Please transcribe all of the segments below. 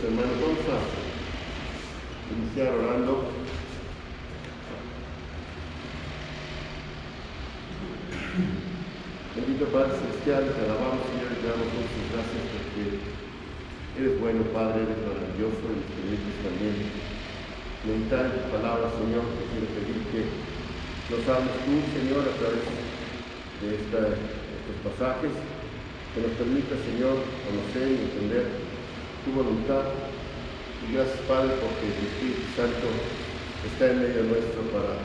hermanos, vamos a iniciar orando. Bendito Padre Celestial, te alabamos, Señor, y te damos muchas gracias porque eres bueno, Padre, eres maravilloso y nos permites también meditar en tu palabra, Señor. Te quiero pedir que nos hables tú, Señor, a través de estos pasajes, que nos permita, Señor, conocer y entender tu voluntad. Y gracias, Padre, porque el Espíritu Santo está en medio nuestro para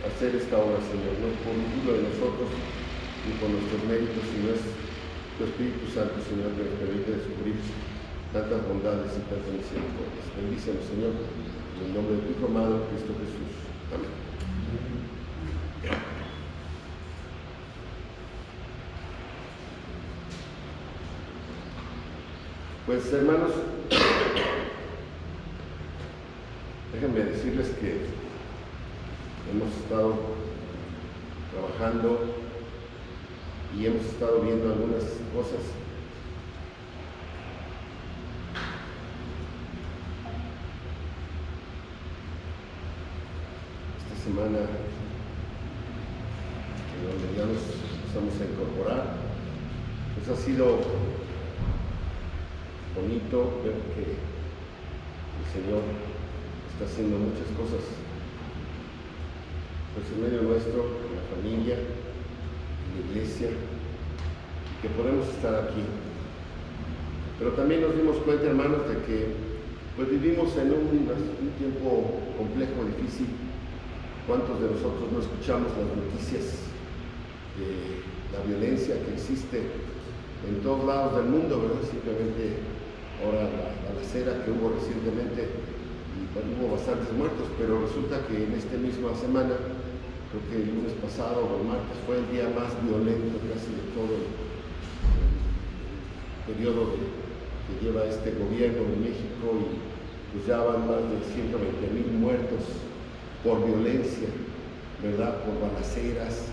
hacer esta obra, Señor, no por ninguno de nosotros ni por nuestros méritos, sino es tu Espíritu Santo, Señor, que nos permite descubrir tantas bondades y tantas misericordias. Bendícenos, Señor, en el nombre de tu Hijo amado, Cristo Jesús. Amén. Pues, hermanos, déjenme decirles que hemos estado trabajando y hemos estado viendo algunas cosas. Esta semana, donde ya nos empezamos a incorporar, pues ha sido bonito ver que el Señor está haciendo muchas cosas, pues en medio nuestro, en la familia, en la iglesia, que podemos estar aquí. Pero también nos dimos cuenta, hermanos, de que pues vivimos en un tiempo complejo, difícil. ¿Cuántos de nosotros no escuchamos las noticias de la violencia que existe en todos lados del mundo, ¿verdad? Simplemente ahora la balacera que hubo recientemente, y bueno, hubo bastantes muertos, pero resulta que en esta misma semana, creo que el lunes pasado o el martes, fue el día más violento casi de todo el periodo que lleva este gobierno de México, y pues ya van más de 120,000 muertos por violencia, ¿verdad? Por balaceras,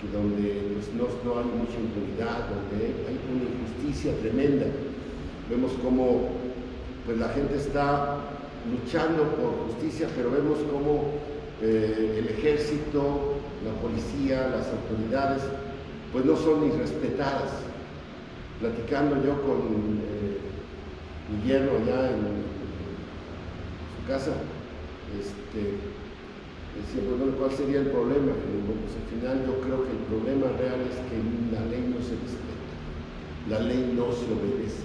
que donde pues, no hay mucha impunidad, donde hay una injusticia tremenda. Vemos cómo pues, la gente está luchando por justicia, pero vemos cómo el ejército, la policía, las autoridades, pues no son ni respetadas. Platicando yo con mi yerno allá en su casa, decía, bueno, ¿cuál sería el problema? Bueno, pues al final yo creo que el problema real es que la ley no se respeta, la ley no se obedece,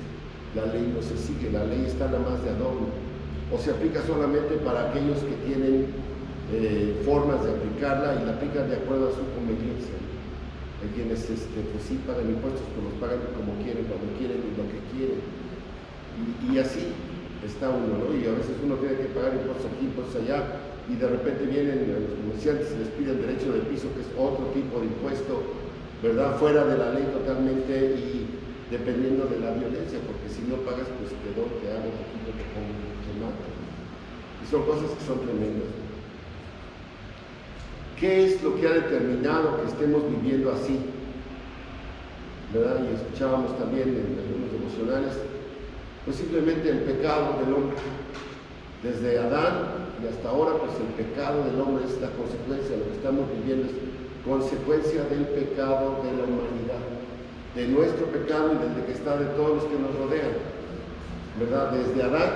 la ley no se sigue, la ley está nada más de adorno, o se aplica solamente para aquellos que tienen formas de aplicarla y la aplican de acuerdo a su conveniencia. Hay quienes pues sí pagan impuestos, pero los pagan como quieren, cuando quieren y lo que quieren, y así está uno, ¿no? Y a veces uno tiene que pagar impuestos aquí, impuestos allá, y de repente vienen los comerciantes y les piden derecho de piso, que es otro tipo de impuesto, ¿verdad? Fuera de la ley totalmente, y dependiendo de la violencia, porque si no pagas, pues te hago poquito, te pongo, te mato. Y son cosas que son tremendas. ¿Qué es lo que ha determinado que estemos viviendo así? ¿Verdad? Y escuchábamos también en algunos devocionales, pues simplemente el pecado del hombre. Desde Adán y hasta ahora, pues el pecado del hombre es la consecuencia, lo que estamos viviendo es consecuencia del pecado de la humanidad, de nuestro pecado y del que está de todos los que nos rodean, ¿verdad? Desde Adán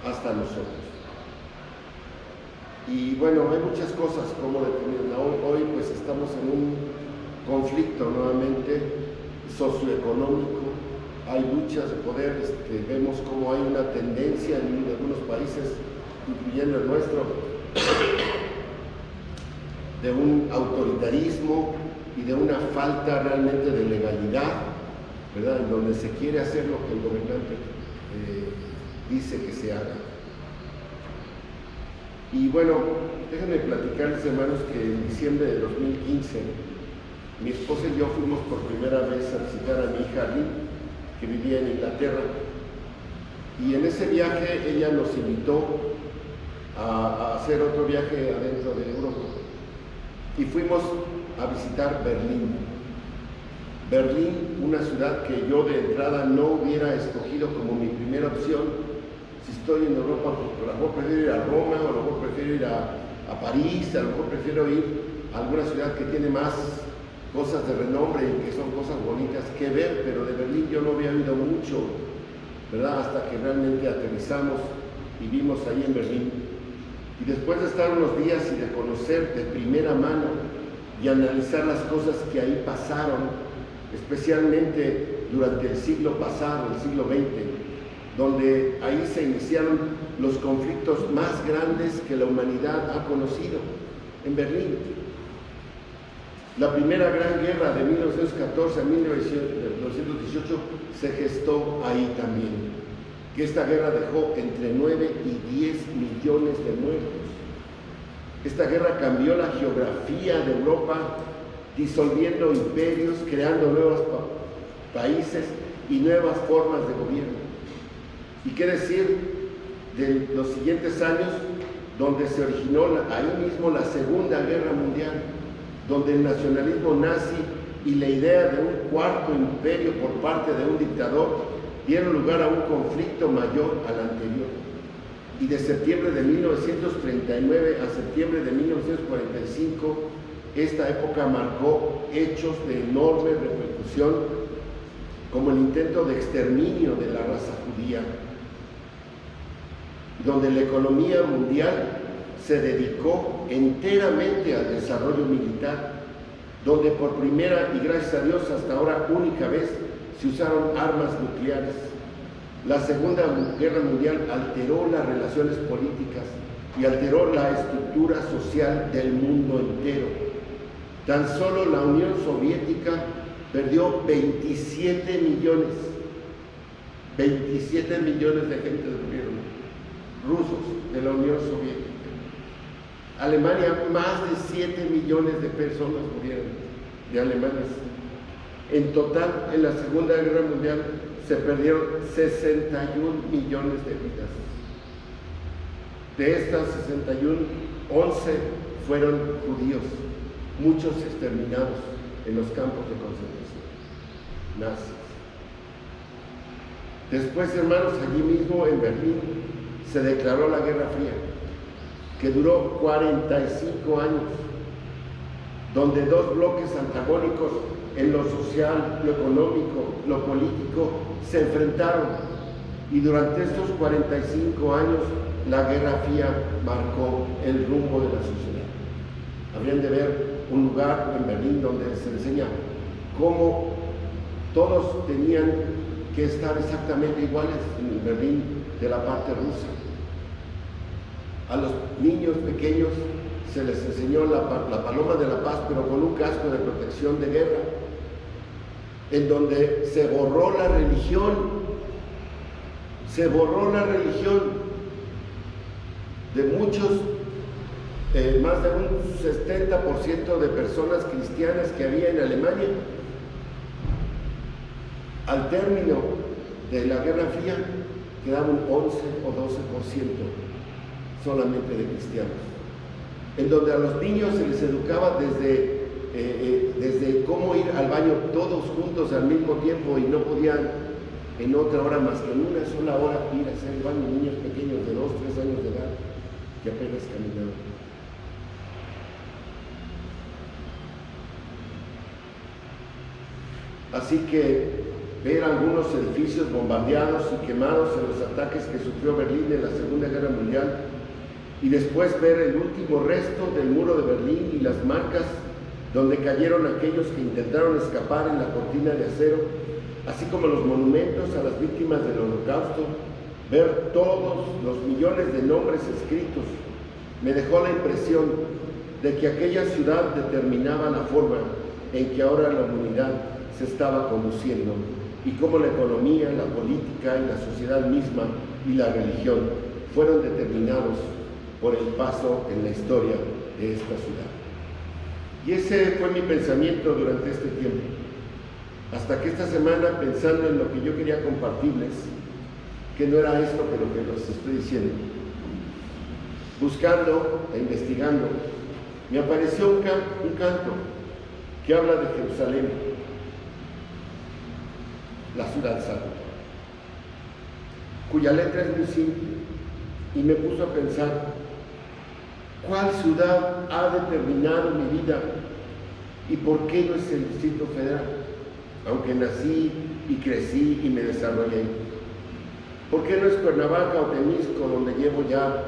hasta nosotros. Y bueno, hay muchas cosas como determinan. Hoy pues estamos en un conflicto nuevamente socioeconómico. Hay luchas de poder, vemos cómo hay una tendencia en algunos países, incluyendo el nuestro, de un autoritarismo y de una falta realmente de legalidad, ¿verdad? En donde se quiere hacer lo que el gobernante dice que se haga. Y bueno, déjenme platicarles, hermanos, que en diciembre de 2015, mi esposa y yo fuimos por primera vez a visitar a mi hija Lynn, que vivía en Inglaterra, y en ese viaje ella nos invitó a hacer otro viaje adentro de Europa, y fuimos a visitar Berlín. Berlín, una ciudad que yo de entrada no hubiera escogido como mi primera opción. Si estoy en Europa, a lo mejor prefiero ir a Roma, o a lo mejor prefiero ir a París, a lo mejor prefiero ir a alguna ciudad que tiene más cosas de renombre y que son cosas bonitas que ver, pero de Berlín yo no había oído mucho, ¿verdad? Hasta que realmente aterrizamos y vimos ahí en Berlín. Y después de estar unos días y de conocer de primera mano y analizar las cosas que ahí pasaron, especialmente durante el siglo pasado, el siglo XX, donde ahí se iniciaron los conflictos más grandes que la humanidad ha conocido, en Berlín. La primera gran guerra de 1914 a 1918 se gestó ahí también, que esta guerra dejó entre 9 y 10 millones de muertos. Esta guerra cambió la geografía de Europa, disolviendo imperios, creando nuevos países y nuevas formas de gobierno. ¿Y qué decir de los siguientes años, donde se originó ahí mismo la Segunda Guerra Mundial, donde el nacionalismo nazi y la idea de un cuarto imperio por parte de un dictador dieron lugar a un conflicto mayor al anterior? Y de septiembre de 1939 a septiembre de 1945, esta época marcó hechos de enorme repercusión, como el intento de exterminio de la raza judía, donde la economía mundial se dedicó enteramente al desarrollo militar, donde por primera y gracias a Dios hasta ahora única vez se usaron armas nucleares. La Segunda Guerra Mundial alteró las relaciones políticas y alteró la estructura social del mundo entero. Tan solo la Unión Soviética perdió 27 millones de gente murieron, rusos de la Unión Soviética. Alemania, más de 7 millones de personas murieron de alemanes. En total, en la Segunda Guerra Mundial se perdieron 61 millones de vidas. De estas 61, 11 fueron judíos, muchos exterminados en los campos de concentración nazis. Después, hermanos, allí mismo en Berlín se declaró la Guerra Fría, que duró 45 años, donde dos bloques antagónicos en lo social, lo económico, lo político, se enfrentaron. Y durante estos 45 años, la Guerra Fría marcó el rumbo de la sociedad. Habrían de ver un lugar en Berlín donde se enseña cómo todos tenían que estar exactamente iguales en el Berlín de la parte rusa. A los niños pequeños se les enseñó la paloma de la paz, pero con un casco de protección de guerra, en donde se borró la religión. Se borró la religión de muchos, más de un 70% de personas cristianas que había en Alemania. Al término de la Guerra Fría quedaba un 11 o 12% solamente de cristianos, en donde a los niños se les educaba desde cómo ir al baño todos juntos al mismo tiempo, y no podían en otra hora más que en una sola hora ir a hacer el baño. Niños pequeños de 2 o 3 años de edad que apenas caminaban. Así que ver algunos edificios bombardeados y quemados en los ataques que sufrió Berlín en la Segunda Guerra Mundial, y después ver el último resto del muro de Berlín y las marcas donde cayeron aquellos que intentaron escapar en la cortina de acero, así como los monumentos a las víctimas del Holocausto, ver todos los millones de nombres escritos, me dejó la impresión de que aquella ciudad determinaba la forma en que ahora la humanidad se estaba conduciendo, y cómo la economía, la política y la sociedad misma y la religión fueron determinados por el paso en la historia de esta ciudad. Y ese fue mi pensamiento durante este tiempo, hasta que esta semana, pensando en lo que yo quería compartirles, que no era esto que lo que les estoy diciendo, buscando e investigando, me apareció un canto que habla de Jerusalén, la ciudad santa, cuya letra es muy simple, y me puso a pensar, ¿cuál ciudad ha determinado mi vida y por qué no es el Distrito Federal? Aunque nací y crecí y me desarrollé. ¿Por qué no es Cuernavaca o Temisco, donde llevo ya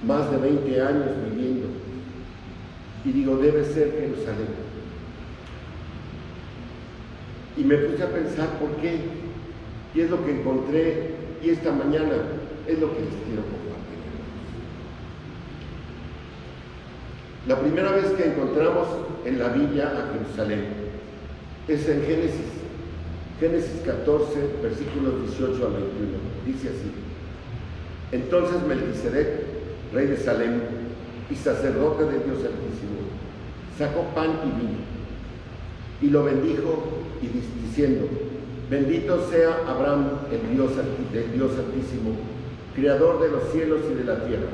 más de 20 años viviendo? Y digo, debe ser Jerusalén. Y me puse a pensar por qué, y es lo que encontré, y esta mañana es lo que les quiero compartir. La primera vez que encontramos en la Biblia a Jerusalén es en Génesis 14, versículos 18 al 21. Dice así: entonces Melquisedec, rey de Salem y sacerdote de Dios Altísimo, sacó pan y vino, y lo bendijo, y diciendo: bendito sea Abraham, el Dios Altísimo, creador de los cielos y de la tierra,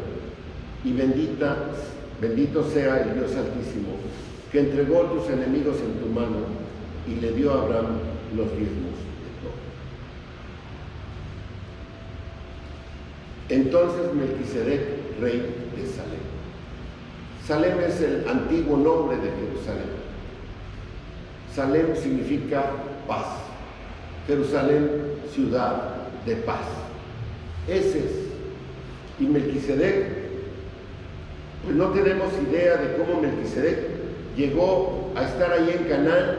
y bendito sea el Dios Altísimo, que entregó tus enemigos en tu mano, y le dio a Abraham los diezmos de todo. Entonces Melquisedec, rey de Salem. Salem es el antiguo nombre de Jerusalén. Salem significa paz. Jerusalén, ciudad de paz. Ese es. Y Melquisedec, pues no tenemos idea de cómo Melquisedec llegó a estar ahí en Canaán,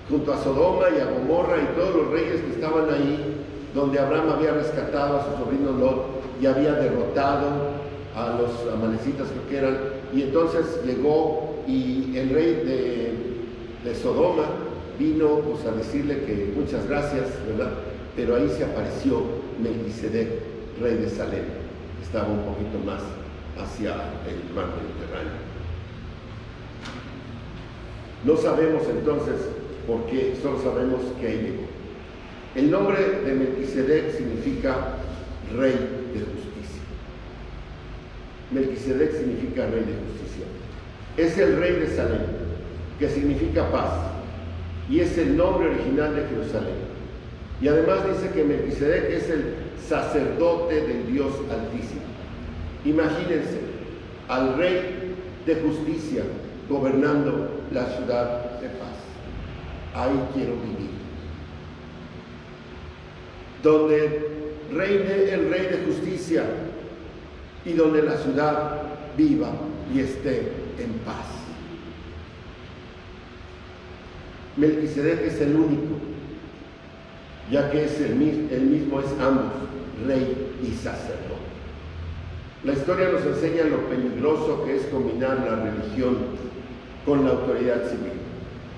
junto a Sodoma y a Gomorra y todos los reyes que estaban ahí, donde Abraham había rescatado a su sobrino Lot y había derrotado a los amalecitas, creo que eran, y entonces llegó y el rey de Sodoma vino pues a decirle que muchas gracias, ¿verdad? Pero ahí se apareció Melquisedec, rey de Salem. Estaba un poquito más hacia el mar Mediterráneo. No sabemos entonces por qué, solo sabemos que ahí llegó. El nombre de Melquisedec significa rey de justicia. Melquisedec significa rey de justicia. Es el rey de Salem, que significa paz, y es el nombre original de Jerusalén. Y además dice que Melquisedec es el sacerdote del Dios Altísimo. Imagínense al rey de justicia gobernando la ciudad de paz. Ahí quiero vivir. Donde reine el rey de justicia y donde la ciudad viva y esté en paz. Melquisedec es el único, ya que es el mismo es ambos, rey y sacerdote. La historia nos enseña lo peligroso que es combinar la religión con la autoridad civil.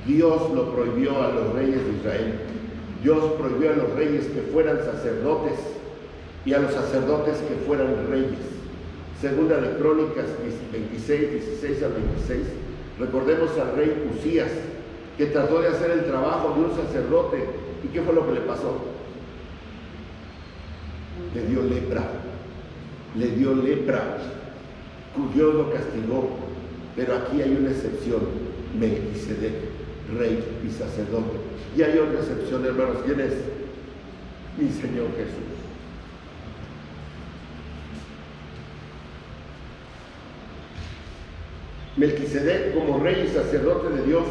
Dios lo prohibió a los reyes de Israel. Dios prohibió a los reyes que fueran sacerdotes y a los sacerdotes que fueran reyes. Segunda de Crónicas 26, 16 al 26. Recordemos al rey Usías, que trató de hacer el trabajo de un sacerdote. ¿Y qué fue lo que le pasó? Le dio lepra. Dios lo castigó. Pero aquí hay una excepción: Melquisedec, rey y sacerdote. Y hay otra excepción, hermanos. ¿Quién es? Mi Señor Jesús. Melquisedec, como rey y sacerdote de Dios,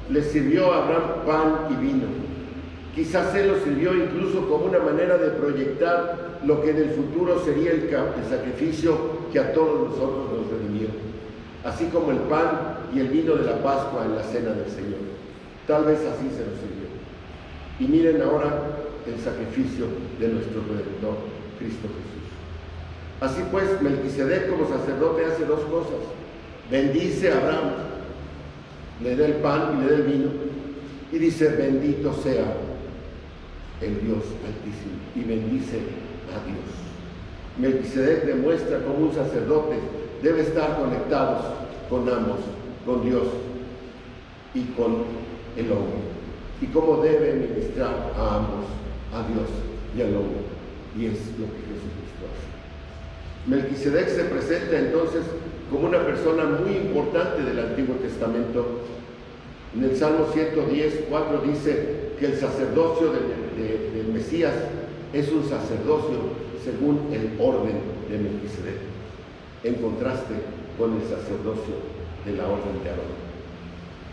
le sirvió a Abraham pan y vino. Quizás él lo sirvió incluso como una manera de proyectar lo que en el futuro sería el sacrificio que a todos nosotros nos redimió, así como el pan y el vino de la Pascua en la cena del Señor. Tal vez así se nos sirvió. Y miren ahora el sacrificio de nuestro Redentor, Cristo Jesús. Así pues, Melquisedec como sacerdote hace dos cosas: bendice a Abraham, le da el pan y le da el vino, y dice: bendito sea el Dios Altísimo, y bendice a Dios. Melquisedec demuestra cómo un sacerdote debe estar conectados con ambos, con Dios y con el hombre, y cómo debe ministrar a ambos, a Dios y al hombre, y es lo que Jesucristo hace. Melquisedec se presenta entonces como una persona muy importante del Antiguo Testamento. En el Salmo 110, 4 dice: que el sacerdocio del Mesías es un sacerdocio según el orden de Melquisedec, en contraste con el sacerdocio de la orden de Aarón.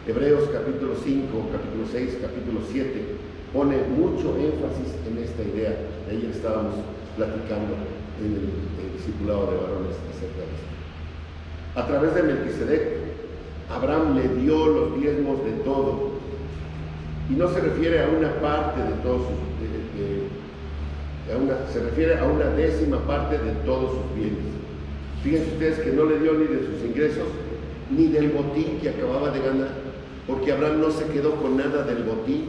Hebreos capítulo 5, capítulo 6, capítulo 7 pone mucho énfasis en esta idea. Ayer estábamos platicando en el discipulado de varones acerca de esto. A través de Melquisedec, Abraham le dio los diezmos de todo, y no se refiere a una parte de todos sus se refiere a una décima parte de todos sus bienes. Fíjense ustedes que no le dio ni de sus ingresos ni del botín que acababa de ganar, porque Abraham no se quedó con nada del botín.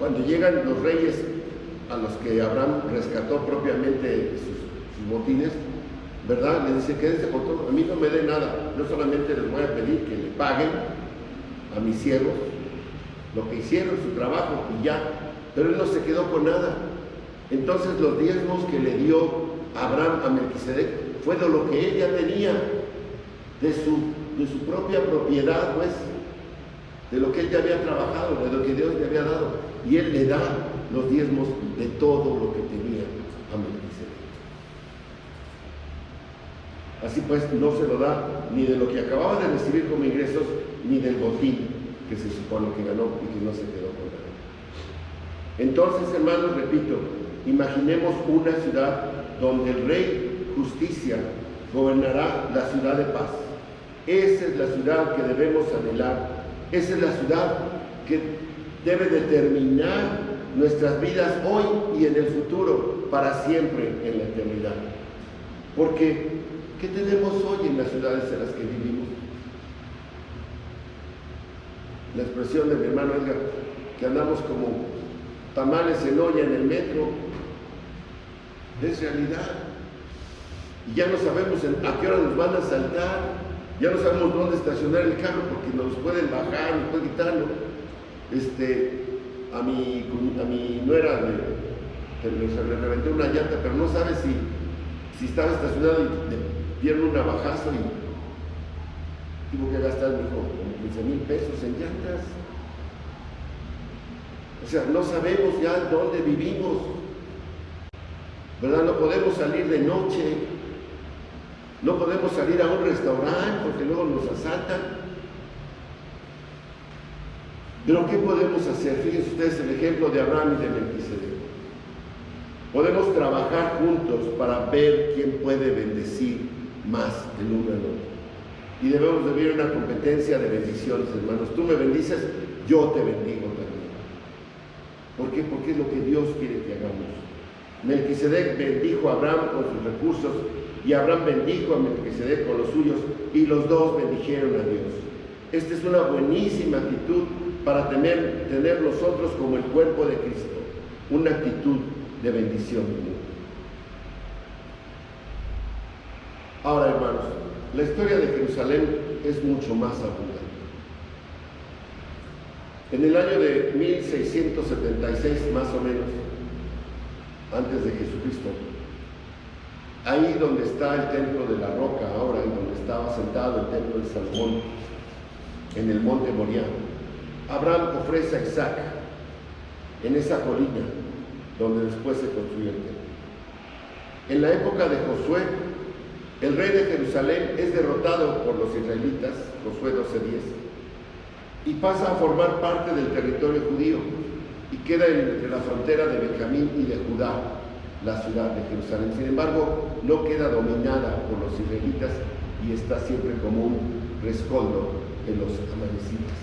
Cuando llegan los reyes a los que Abraham rescató propiamente sus botines, ¿verdad? Le dice: quédense con todo, a mí no me dé nada, yo solamente les voy a pedir que le paguen a mis siervos lo que hicieron, su trabajo, y ya. Pero él no se quedó con nada. Entonces los diezmos que le dio Abraham a Melquisedec fue de lo que él ya tenía, de su propia propiedad, pues, de lo que él ya había trabajado, de lo que Dios le había dado. Y él le da los diezmos de todo lo que tenía a Melquisedec. Así pues, no se lo da ni de lo que acababa de recibir como ingresos, ni del botín que se supone que ganó y que no se quedó con nada. Entonces, hermanos, repito, imaginemos una ciudad donde el Rey Justicia gobernará la ciudad de paz. Esa es la ciudad que debemos anhelar. Esa es la ciudad que debe determinar nuestras vidas hoy y en el futuro, para siempre en la eternidad. Porque, ¿qué tenemos hoy en las ciudades en las que vivimos? La expresión de mi hermano Edgar, que andamos como tamales en olla en el metro, es realidad. Y ya no sabemos a qué hora nos van a asaltar, ya no sabemos dónde estacionar el carro porque nos pueden bajar, nos pueden quitarlo. A mi nuera le reventé una llanta, pero no sabe si estaba estacionado y le dieron un navajazo y tuvo que gastar, me dijo, como 15,000 pesos en llantas. O sea, no sabemos ya dónde vivimos, ¿verdad? No podemos salir de noche, no podemos salir a un restaurante porque luego nos asaltan. Pero ¿qué podemos hacer? Fíjense ustedes el ejemplo de Abraham y de Melquisedec. Podemos trabajar juntos para ver quién puede bendecir más el uno al otro. Y debemos de vivir una competencia de bendiciones, hermanos. Tú me bendices, yo te bendigo también. ¿Por qué? Porque es lo que Dios quiere que hagamos. Melquisedec bendijo a Abraham con sus recursos y Abraham bendijo a Melquisedec con los suyos, y los dos bendijeron a Dios. Esta es una buenísima actitud para tener nosotros como el cuerpo de Cristo, una actitud de bendición. Ahora, hermanos, la historia de Jerusalén es mucho más abundante. En el año de 1676, más o menos, antes de Jesucristo, ahí donde está el templo de la roca ahora, y donde estaba sentado el templo de Salomón, en el monte Moriah, Abraham ofrece a Isaac en esa colina donde después se construyó el templo. En la época de Josué, el rey de Jerusalén es derrotado por los israelitas, Josué 12:10, y pasa a formar parte del territorio judío y queda entre la frontera de Benjamín y de Judá, la ciudad de Jerusalén. Sin embargo, no queda dominada por los israelitas y está siempre como un rescoldo de los amalecitas,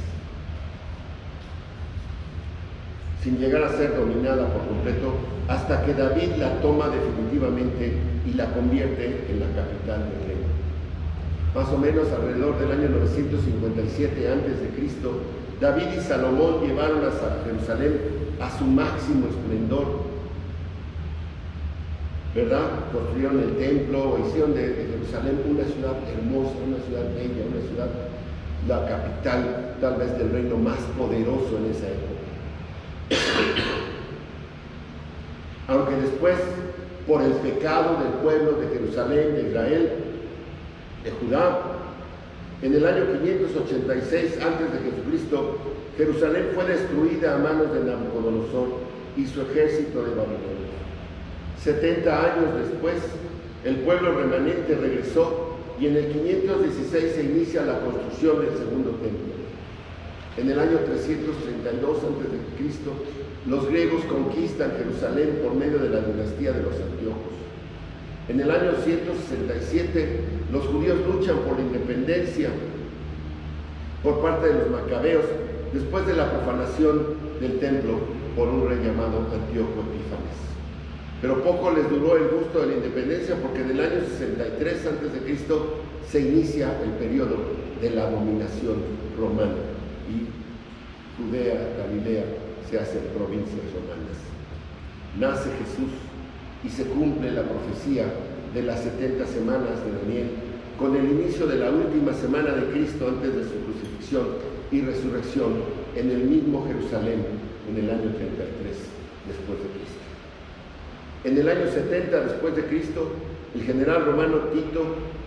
sin llegar a ser dominada por completo, hasta que David la toma definitivamente y la convierte en la capital del reino. Más o menos alrededor del año 957 a.C., David y Salomón llevaron a Jerusalén a su máximo esplendor, ¿verdad? Construyeron el templo, hicieron de Jerusalén una ciudad hermosa, una ciudad bella, una ciudad, la capital tal vez del reino más poderoso en esa época. Aunque después, por el pecado del pueblo de Jerusalén, de Israel, de Judá, en el año 586 a.C., Jerusalén fue destruida a manos de Nabucodonosor y su ejército de Babilonia. 70 años después, el pueblo remanente regresó y en el 516 se inicia la construcción del segundo templo. En el año 332 a.C., los griegos conquistan Jerusalén por medio de la dinastía de los Antíocos. En el año 167, los judíos luchan por la independencia por parte de los macabeos, después de la profanación del templo por un rey llamado Antíoco Epífanes. Pero poco les duró el gusto de la independencia, porque en el año 63 a.C. se inicia el periodo de la dominación romana y Judea, Galilea, se hacen provincias romanas. Nace Jesús y se cumple la profecía de las 70 semanas de Daniel, con el inicio de la última semana de Cristo antes de su crucifixión y resurrección en el mismo Jerusalén en el año 33 después de Cristo. En el año 70 después de Cristo, el general romano Tito,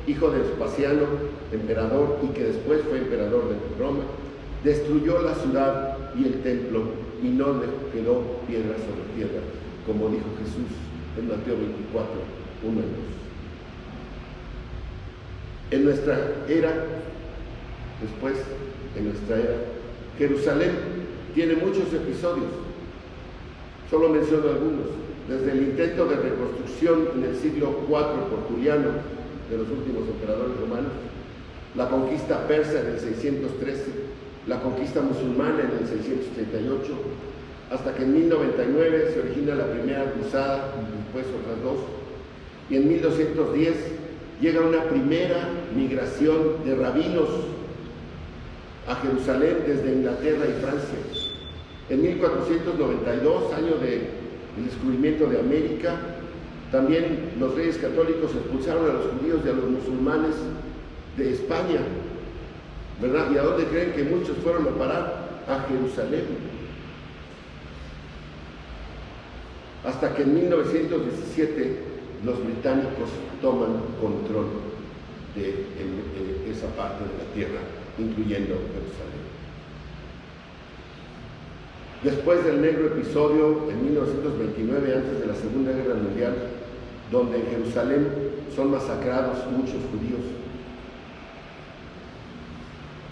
hijo de Vespasiano, emperador y que después fue emperador de Roma, destruyó la ciudad y el templo y no le quedó piedra sobre piedra, como dijo Jesús en Mateo 24, 1 y 2. En nuestra era, Jerusalén tiene muchos episodios. Solo menciono algunos. Desde el intento de reconstrucción en el siglo IV por Juliano, de los últimos emperadores romanos, la conquista persa en el 613, la conquista musulmana en el 638, hasta que en 1099 se origina la primera cruzada, después otras dos, y en 1210 llega una primera migración de rabinos a Jerusalén desde Inglaterra y Francia. En 1492, año del descubrimiento de América, también los reyes católicos expulsaron a los judíos y a los musulmanes de España, ¿verdad? ¿Y a dónde creen que muchos fueron a parar? A Jerusalén. Hasta que en 1917 los británicos toman control de esa parte de la tierra, incluyendo Jerusalén. Después del negro episodio en 1929, antes de la Segunda Guerra Mundial, donde en Jerusalén son masacrados muchos judíos,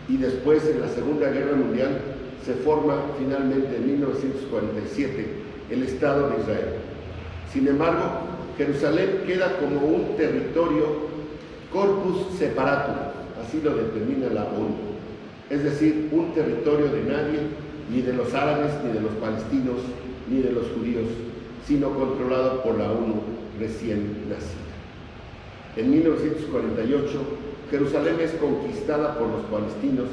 y después en la Segunda Guerra Mundial se forma finalmente en 1947 el Estado de Israel. Sin embargo, Jerusalén queda como un territorio corpus separatum, así lo determina la ONU, es decir, un territorio de nadie, ni de los árabes, ni de los palestinos, ni de los judíos, sino controlado por la ONU recién nacida. En 1948, Jerusalén es conquistada por los palestinos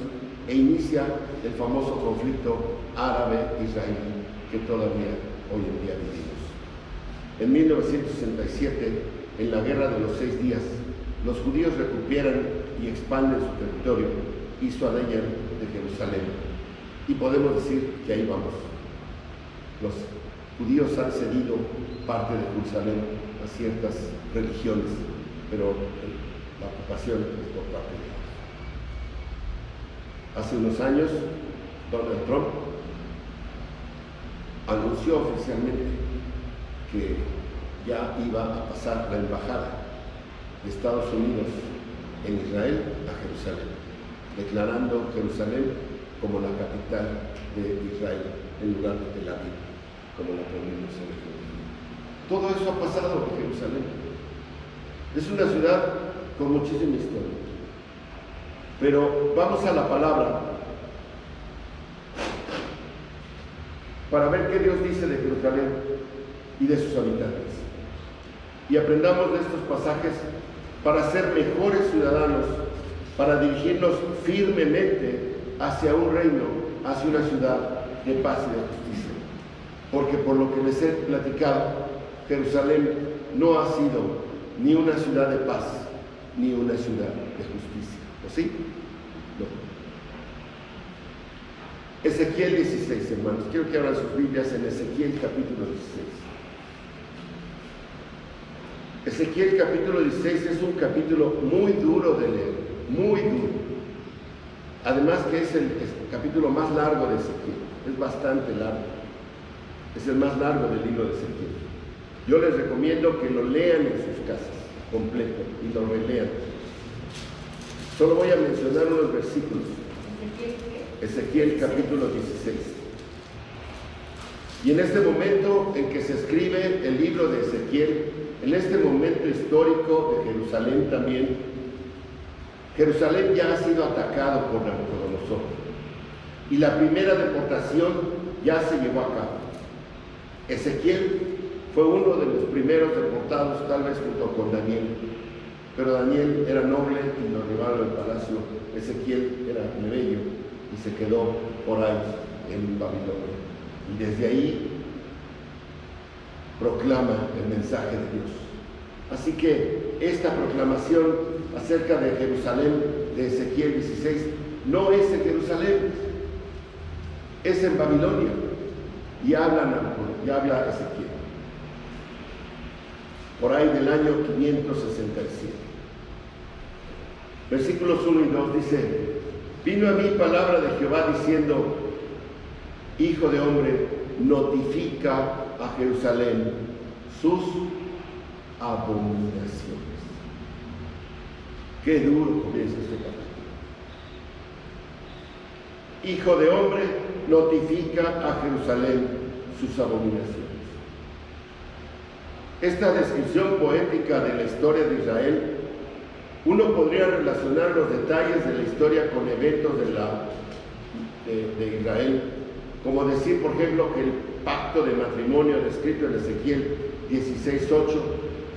e inicia el famoso conflicto árabe-israelí que todavía hoy en día vivimos. En 1967, en la Guerra de los 6 días, los judíos recuperan y expanden su territorio y su adueñan de Jerusalén. Y podemos decir que ahí vamos. Los judíos han cedido parte de Jerusalén a ciertas religiones, pero la ocupación es por parte de ellos. Hace unos años, Donald Trump anunció oficialmente que ya iba a pasar la embajada de Estados Unidos en Israel a Jerusalén, declarando Jerusalén como la capital de Israel en lugar de Tel Aviv, como la provincia de Jerusalén. Todo eso ha pasado en Jerusalén. Es una ciudad con muchísima historia. Pero vamos a la palabra para ver qué Dios dice de Jerusalén y de sus habitantes. Y aprendamos de estos pasajes para ser mejores ciudadanos, para dirigirnos firmemente hacia un reino, hacia una ciudad de paz y de justicia. Porque por lo que les he platicado, Jerusalén no ha sido ni una ciudad de paz, ni una ciudad de justicia. ¿O sí? No. Ezequiel 16, hermanos. Quiero que abran sus Biblias en Ezequiel capítulo 16. Ezequiel capítulo 16 es un capítulo muy duro de leer, muy duro. Además que es el capítulo más largo de Ezequiel, es bastante largo, es el más largo del libro de Ezequiel. Yo les recomiendo que lo lean en sus casas, completo, y lo relean. Solo voy a mencionar unos versículos. Ezequiel capítulo 16. Y en este momento en que se escribe el libro de Ezequiel, en este momento histórico de Jerusalén también, Jerusalén ya ha sido atacado por Nabucodonosor. Y la primera deportación ya se llevó a cabo. Ezequiel fue uno de los primeros deportados, tal vez junto con Daniel. Pero Daniel era noble y lo llevaron al palacio. Ezequiel era plebeyo y se quedó por ahí en Babilonia. Y desde ahí proclama el mensaje de Dios. Así que esta proclamación acerca de Jerusalén de Ezequiel 16 no es en Jerusalén, es en Babilonia. Y habla Ezequiel. Por ahí del año 567. Versículos 1 y 2 dice: vino a mí palabra de Jehová diciendo: hijo de hombre, notifica a Jerusalén sus abominaciones. Qué duro comienza este capítulo. Hijo de hombre, notifica a Jerusalén sus abominaciones. Esta descripción poética de la historia de Israel, uno podría relacionar los detalles de la historia con eventos de Israel, como decir, por ejemplo, que el pacto de matrimonio descrito en Ezequiel 16:8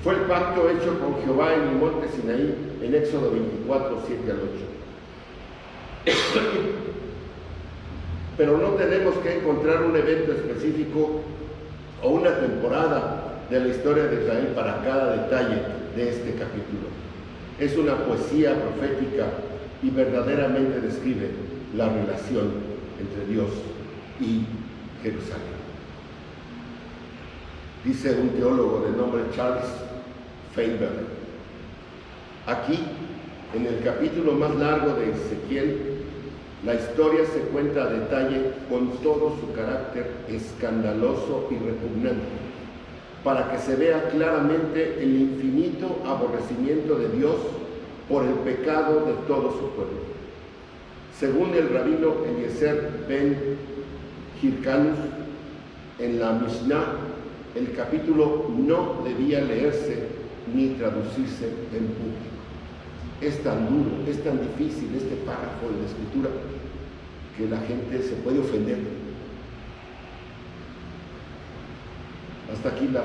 fue el pacto hecho con Jehová en el monte Sinaí, en Éxodo 24, 7 al 8. Pero no tenemos que encontrar un evento específico o una temporada de la historia de Israel para cada detalle de este capítulo. Es una poesía profética y verdaderamente describe la relación entre Dios y Jerusalén. Dice un teólogo de nombre Charles Feinberg: aquí, en el capítulo más largo de Ezequiel, la historia se cuenta a detalle con todo su carácter escandaloso y repugnante, para que se vea claramente el infinito aborrecimiento de Dios por el pecado de todo su pueblo. Según el rabino Eliezer ben Hircanus, en la Mishnah, el capítulo no debía leerse ni traducirse en público. Es tan duro, es tan difícil este párrafo de la Escritura que la gente se puede ofender. Hasta aquí la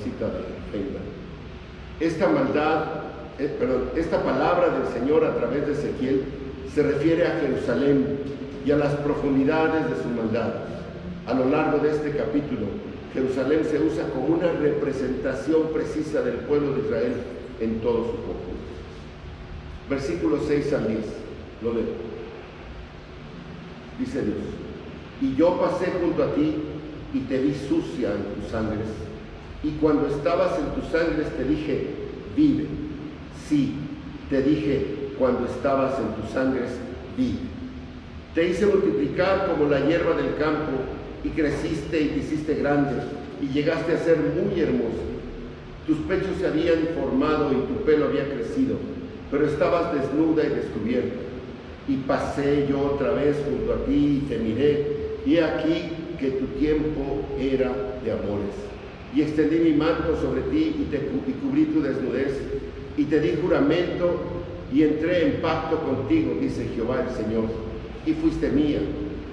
cita de Feinberg. Esta palabra del Señor a través de Ezequiel se refiere a Jerusalén y a las profundidades de su maldad. A lo largo de este capítulo, Jerusalén se usa como una representación precisa del pueblo de Israel en todo su conjunto. Versículos 6 al 10, lo leo. Dice Dios: y yo pasé junto a ti y te vi sucia en tus sangres, y cuando estabas en tus sangres te dije: vive. Sí, te dije cuando estabas en tus sangres: vive. Te hice multiplicar como la hierba del campo, y creciste y te hiciste grande, y llegaste a ser muy hermoso. Tus pechos se habían formado y tu pelo había crecido, pero estabas desnuda y descubierta. Y pasé yo otra vez junto a ti y te miré, y he aquí que tu tiempo era de amores. Y extendí mi manto sobre ti y cubrí tu desnudez, y te di juramento y entré en pacto contigo, dice Jehová el Señor. Y fuiste mía,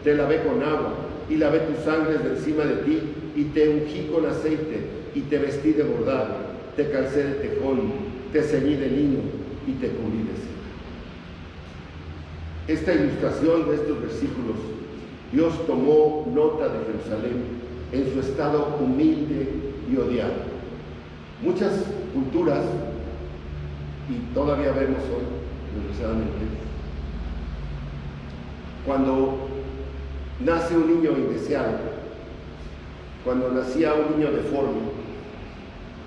te lavé con agua, y lavé tus sangres de encima de ti, y te ungí con aceite, y te vestí de bordado, te calcé de tejón, te ceñí de lino, y te cubrí de seda. Esta ilustración de estos versículos, Dios tomó nota de Jerusalén en su estado humilde y odiado. Muchas culturas, y todavía vemos hoy, desgraciadamente, cuando nace un niño indeseado, cuando nacía un niño deforme,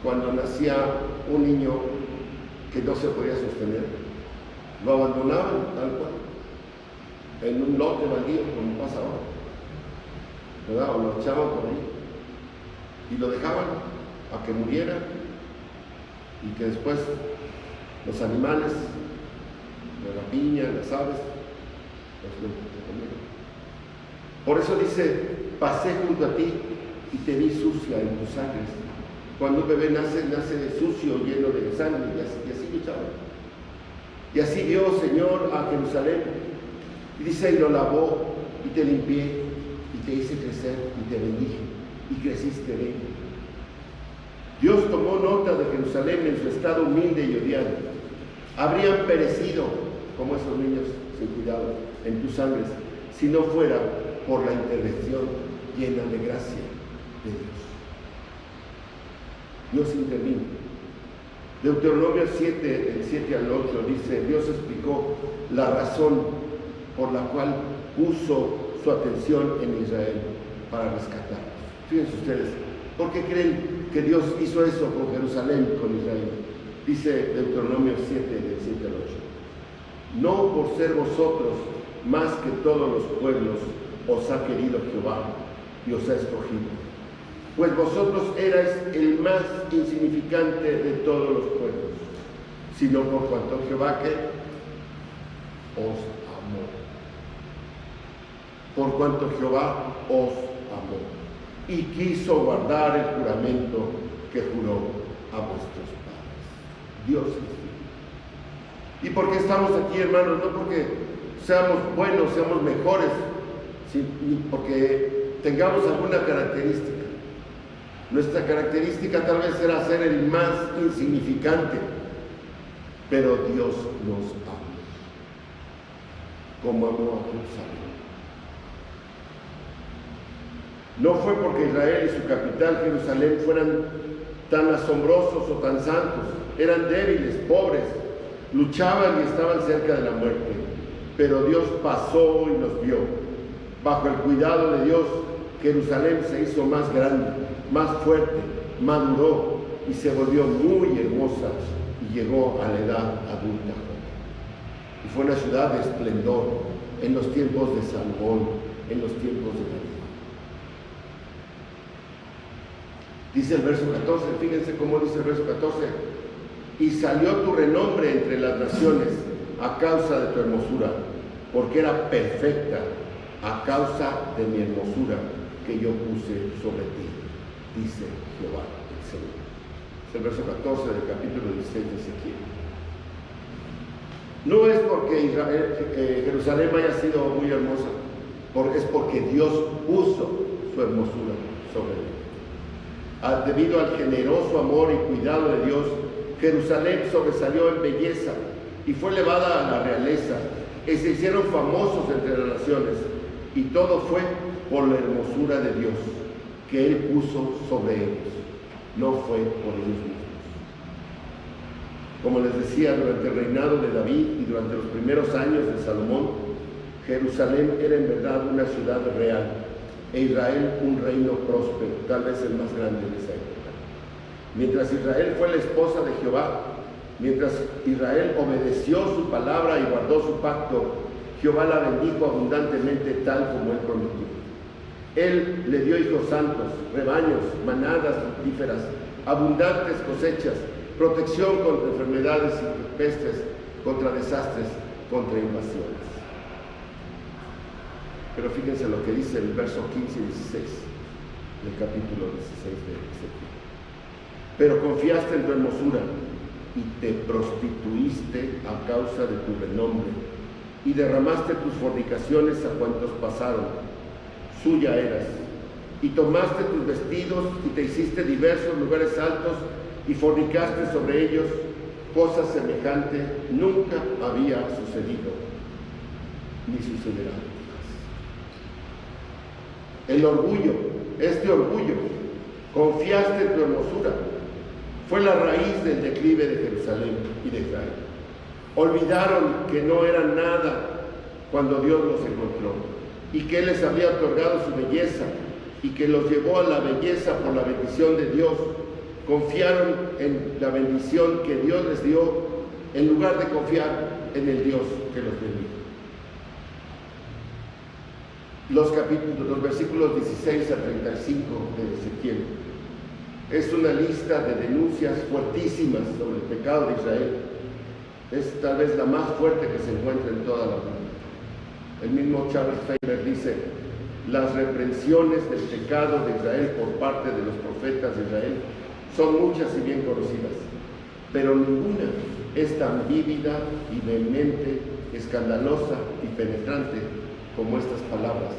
cuando nacía un niño que no se podía sostener, Lo abandonaban tal cual, en un lote baldío como pasa ahora, ¿verdad? O lo echaban por ahí y lo dejaban a que muriera y que después los animales, la rapiña, las aves, los comieron. Por eso dice, pasé junto a ti y te vi sucia en tus sangres. Cuando un bebé nace sucio, lleno de sangre, y así luchaba. Y así vio, Señor, a Jerusalén, y dice, y lo lavó, y te limpié, y te hice crecer, y te bendije, y creciste en ella. Dios tomó nota de Jerusalén en su estado humilde y odiado. Habrían perecido, como esos niños sin cuidado, en tus sangres, si no fuera por la intervención llena de gracia de Dios. Dios intervino. Deuteronomio 7, del 7 al 8, dice, Dios explicó la razón por la cual puso su atención en Israel para rescatarlos. Fíjense ustedes, ¿por qué creen que Dios hizo eso con Jerusalén, con Israel? Dice Deuteronomio 7, del 7 al 8. No por ser vosotros más que todos los pueblos os ha querido Jehová y os ha escogido, pues vosotros erais el más insignificante de todos los pueblos, sino por cuanto Jehová que os amó. Por cuanto Jehová os amó y quiso guardar el juramento que juró a vuestros padres. Dios es fiel. ¿Y por qué estamos aquí, hermanos? No porque seamos buenos, seamos mejores, ni porque tengamos alguna característica. Nuestra característica tal vez será ser el más insignificante, pero Dios nos ama, como amó a Jerusalén. No fue porque Israel y su capital, Jerusalén, fueran tan asombrosos o tan santos. Eran débiles, pobres, luchaban y estaban cerca de la muerte. Pero Dios pasó y los vio. Bajo el cuidado de Dios, Jerusalén se hizo más grande, más fuerte, maduró y se volvió muy hermosa y llegó a la edad adulta. Y fue una ciudad de esplendor en los tiempos de Salomón, en los tiempos de David. Dice el verso 14, fíjense cómo dice el verso 14, y salió tu renombre entre las naciones a causa de tu hermosura, porque era perfecta a causa de mi hermosura que yo puse sobre ti, dice Jehová el Señor. Es el verso 14 del capítulo 16 de Ezequiel. No es porque Jerusalén haya sido muy hermosa, es porque Dios puso su hermosura sobre él. Debido al generoso amor y cuidado de Dios, Jerusalén sobresalió en belleza y fue elevada a la realeza, y se hicieron famosos entre las naciones, y todo fue por la hermosura de Dios que Él puso sobre ellos, no fue por ellos mismos. Como les decía, durante el reinado de David y durante los primeros años de Salomón, Jerusalén era en verdad una ciudad real, e Israel un reino próspero, tal vez el más grande de esa época. Mientras Israel fue la esposa de Jehová, mientras Israel obedeció su palabra y guardó su pacto, Jehová la bendijo abundantemente tal como Él prometió. Él le dio hijos santos, rebaños, manadas fructíferas, abundantes cosechas, protección contra enfermedades y pestes, contra desastres, contra invasiones. Pero fíjense lo que dice el verso 15 y 16 del capítulo 16 de Ezequiel. Pero confiaste en tu hermosura y te prostituiste a causa de tu renombre y derramaste tus fornicaciones a cuantos pasaron. Suya eras. Y tomaste tus vestidos y te hiciste diversos lugares altos y fornicaste sobre ellos. Cosa semejante nunca había sucedido, ni sucederá. El orgullo, este orgullo, confiaste en tu hermosura, fue la raíz del declive de Jerusalén y de Israel. Olvidaron que no eran nada cuando Dios los encontró y que Él les había otorgado su belleza y que los llevó a la belleza por la bendición de Dios. Confiaron en la bendición que Dios les dio en lugar de confiar en el Dios que los bendiga. Los versículos 16 a 35 de Ezequiel es una lista de denuncias fuertísimas sobre el pecado de Israel. Es tal vez la más fuerte que se encuentra en toda la Biblia. El mismo Charles Faber dice: las reprensiones del pecado de Israel por parte de los profetas de Israel son muchas y bien conocidas, pero ninguna es tan vívida y vehemente, escandalosa y penetrante como estas palabras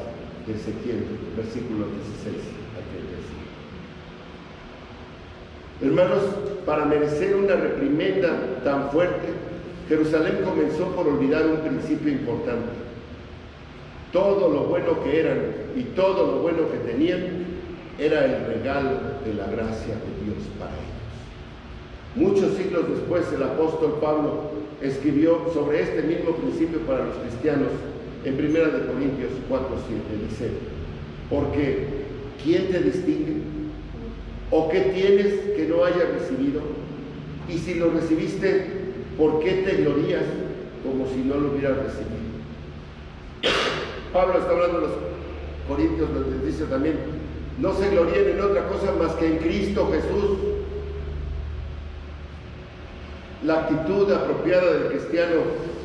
de Ezequiel, versículos 16 a 35. Hermanos, para merecer una reprimenda tan fuerte, Jerusalén comenzó por olvidar un principio importante. Todo lo bueno que eran y todo lo bueno que tenían era el regalo de la gracia de Dios para ellos. Muchos siglos después, el apóstol Pablo escribió sobre este mismo principio para los cristianos en 1 Corintios 4:7. Dice: porque ¿quién te distingue? ¿O qué tienes que no hayas recibido? Y si lo recibiste, ¿por qué te glorías como si no lo hubieras recibido? Pablo está hablando a los corintios, les dice también: no se gloríen en otra cosa más que en Cristo Jesús. La actitud apropiada del cristiano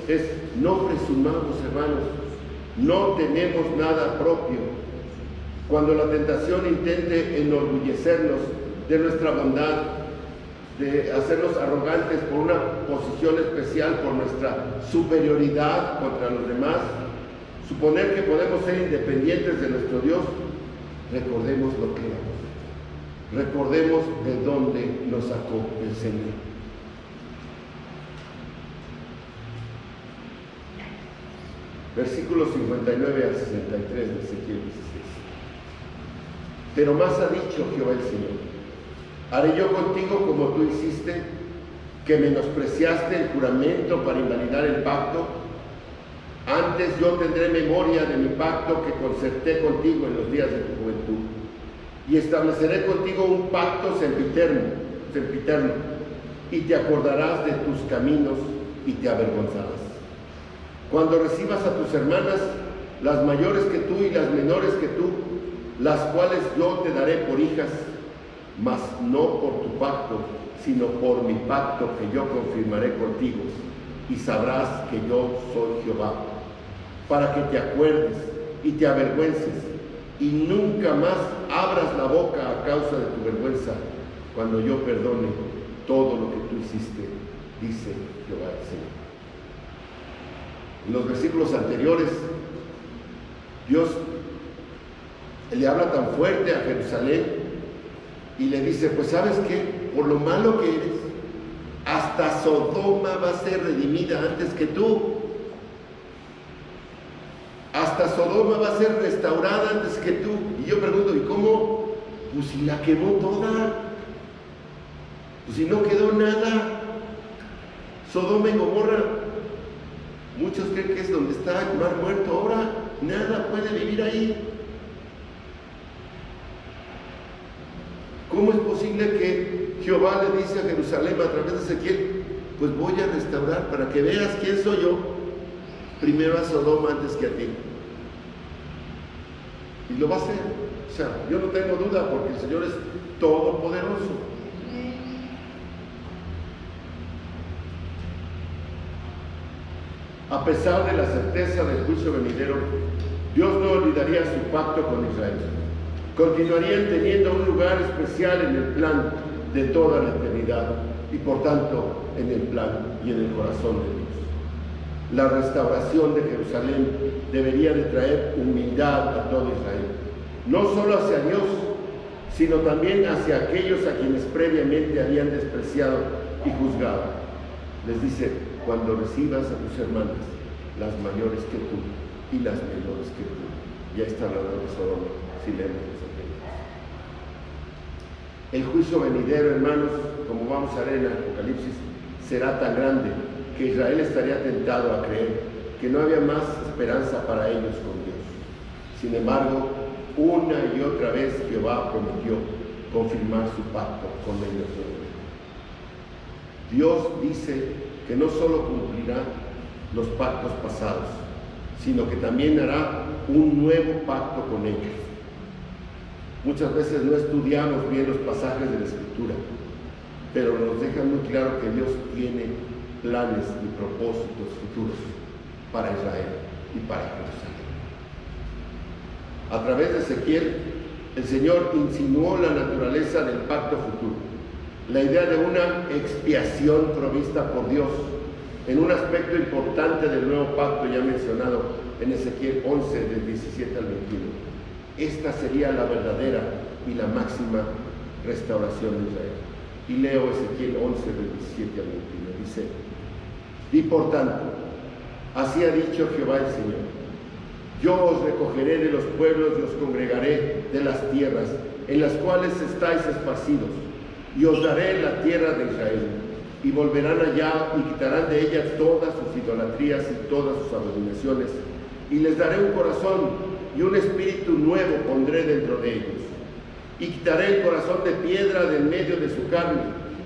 es: no presumamos, hermanos, no tenemos nada propio. Cuando la tentación intente enorgullecernos de nuestra bondad, de hacernos arrogantes por una posición especial, por nuestra superioridad contra los demás, suponer que podemos ser independientes de nuestro Dios, recordemos lo que éramos. Recordemos de dónde nos sacó el Señor. Versículos 59 al 63 de Ezequiel 16. Pero más ha dicho Jehová el Señor: haré yo contigo como tú hiciste, que menospreciaste el juramento para invalidar el pacto. Antes yo tendré memoria de mi pacto que concerté contigo en los días de tu juventud, y estableceré contigo un pacto sempiterno, y te acordarás de tus caminos y te avergonzarás. Cuando recibas a tus hermanas, las mayores que tú y las menores que tú, las cuales yo te daré por hijas, mas no por tu pacto, sino por mi pacto que yo confirmaré contigo, y sabrás que yo soy Jehová, para que te acuerdes y te avergüences, y nunca más abras la boca a causa de tu vergüenza, cuando yo perdone todo lo que tú hiciste, dice Jehová el Señor. En los versículos anteriores, Dios le habla tan fuerte a Jerusalén y le dice: pues ¿sabes qué? Por lo malo que eres, hasta Sodoma va a ser redimida antes que tú. Hasta Sodoma va a ser restaurada antes que tú. Y yo pregunto: ¿y cómo? Pues si la quemó toda. Pues si no quedó nada. Sodoma y Gomorra, muchos creen que es donde está el mar muerto ahora. Nada puede vivir ahí. ¿Cómo es posible que Jehová le dice a Jerusalén a través de Ezequiel: pues voy a restaurar para que veas quién soy yo, primero a Sodoma antes que a ti? Y lo va a hacer. O sea, yo no tengo duda, porque el Señor es todopoderoso. A pesar de la certeza del juicio venidero, Dios no olvidaría su pacto con Israel. Continuarían teniendo un lugar especial en el plan de toda la eternidad, y por tanto en el plan y en el corazón de Dios. La restauración de Jerusalén debería de traer humildad a todo Israel, no solo hacia Dios, sino también hacia aquellos a quienes previamente habían despreciado y juzgado. Les dice: cuando recibas a tus hermanas, las mayores que tú y las menores que tú. Ya está hablando de Sodoma, si leemos los Evangelios. El juicio venidero, hermanos, como vamos a ver en Apocalipsis, será tan grande que Israel estaría tentado a creer que no había más esperanza para ellos con Dios. Sin embargo, una y otra vez Jehová prometió confirmar su pacto con ellos. Dios dice que no solo cumplirá los pactos pasados, sino que también hará un nuevo pacto con ellos. Muchas veces no estudiamos bien los pasajes de la Escritura, pero nos deja muy claro que Dios tiene planes y propósitos futuros para Israel y para Jerusalén. A través de Ezequiel, el Señor insinuó la naturaleza del pacto futuro, la idea de una expiación provista por Dios en un aspecto importante del nuevo pacto ya mencionado en Ezequiel 11, del 17 al 21. Esta sería la verdadera y la máxima restauración de Israel. Y leo Ezequiel 11, del 17 al 21. Dice: y por tanto, así ha dicho Jehová el Señor: yo os recogeré de los pueblos y os congregaré de las tierras en las cuales estáis esparcidos, y os daré la tierra de Israel, y volverán allá y quitarán de ella todas sus idolatrías y todas sus abominaciones, y les daré un corazón y un espíritu nuevo pondré dentro de ellos, y quitaré el corazón de piedra del medio de su carne,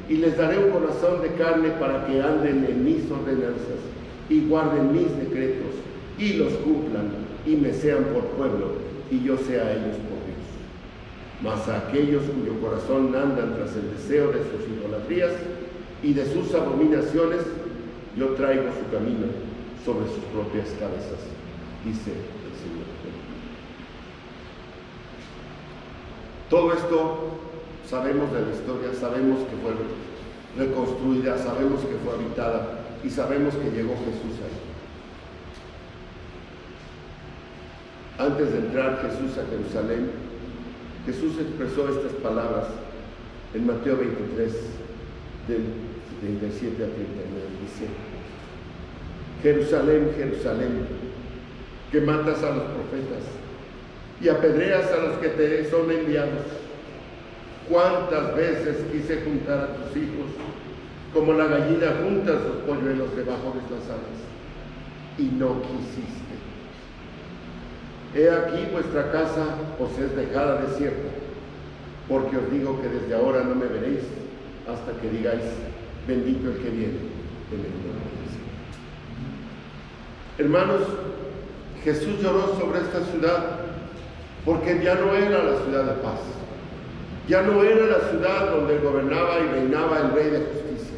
y les daré un corazón de carne para que anden en mis ordenanzas, y guarden mis decretos, y los cumplan, y me sean por pueblo, y yo sea a ellos por Dios. Mas a aquellos cuyo corazón andan tras el deseo de sus idolatrías y de sus abominaciones, yo traigo su camino sobre sus propias cabezas, dice el Señor. Todo esto sabemos de la historia, sabemos que fue reconstruida, sabemos que fue habitada y sabemos que llegó Jesús ahí. Antes de entrar Jesús a Jerusalén, Jesús expresó estas palabras en Mateo 23, del 37 al 39. Dice: Jerusalén, Jerusalén, que matas a los profetas y apedreas a los que te son enviados. ¿Cuántas veces quise juntar a tus hijos, como la gallina junta sus polluelos debajo de las alas, y no quisiste? He aquí vuestra casa os es dejada desierta, porque os digo que desde ahora no me veréis, hasta que digáis: bendito el que viene en el nombre del Señor. Hermanos, Jesús lloró sobre esta ciudad, porque ya no era la ciudad de paz, ya no era la ciudad donde gobernaba y reinaba el Rey de Justicia.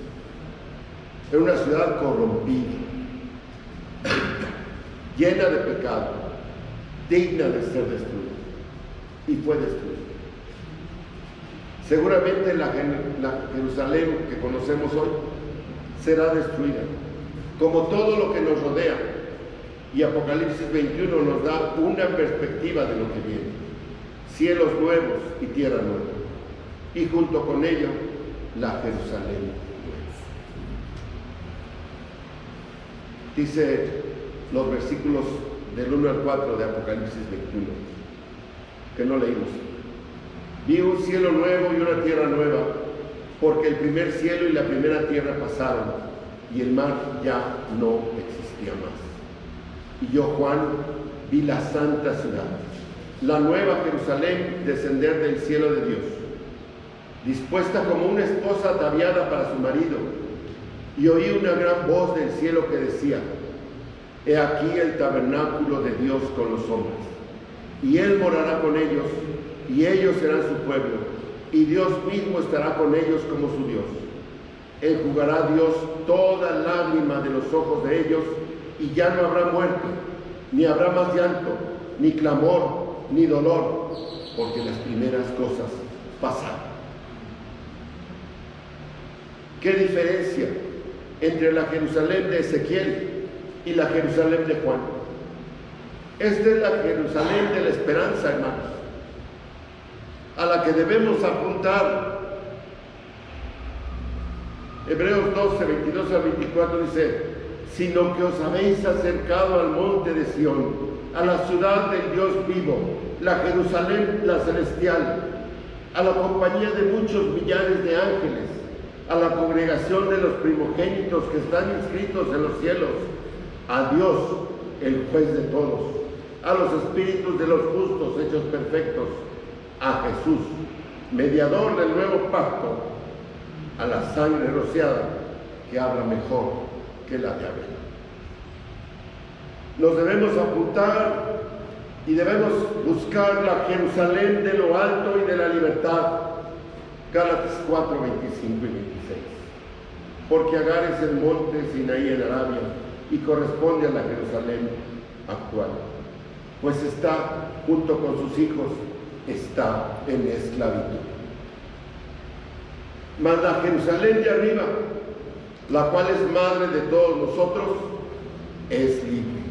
Era una ciudad corrompida, llena de pecado, digna de ser destruida, y fue destruida. Seguramente la Jerusalén que conocemos hoy será destruida, como todo lo que nos rodea, y Apocalipsis 21 nos da una perspectiva de lo que viene: cielos nuevos y tierra nueva, y junto con ello la Jerusalén nueva. Dice los versículos del 1 al 4 de Apocalipsis 21, que no leímos: vi un cielo nuevo y una tierra nueva, porque el primer cielo y la primera tierra pasaron, y el mar ya no existía más. Y yo, Juan, vi la santa ciudad, la nueva Jerusalén, descender del cielo de Dios, dispuesta como una esposa ataviada para su marido. Y oí una gran voz del cielo que decía: he aquí el tabernáculo de Dios con los hombres, y Él morará con ellos, y ellos serán su pueblo, y Dios mismo estará con ellos como su Dios. Enjugará Dios toda lágrima de los ojos de ellos, y ya no habrá muerte, ni habrá más llanto, ni clamor, ni dolor, porque las primeras cosas pasaron. ¿Qué diferencia entre la Jerusalén de Ezequiel y la Jerusalén de Juan? Esta es la Jerusalén de la esperanza, hermanos, a la que debemos apuntar. Hebreos 12, 22 al 24 dice: sino que os habéis acercado al monte de Sión, a la ciudad del Dios vivo, la Jerusalén, la celestial, a la compañía de muchos millares de ángeles, a la congregación de los primogénitos que están inscritos en los cielos, a Dios, el juez de todos, a los espíritus de los justos hechos perfectos, a Jesús, mediador del nuevo pacto, a la sangre rociada, que habla mejor que la de Abel. Nos debemos apuntar y debemos buscar la Jerusalén de lo alto y de la libertad. Gálatas 4, 25 y 26. Porque Agar es el monte Sinaí en Arabia y corresponde a la Jerusalén actual, pues está junto con sus hijos, está en esclavitud. Mas la Jerusalén de arriba, la cual es madre de todos nosotros, es libre.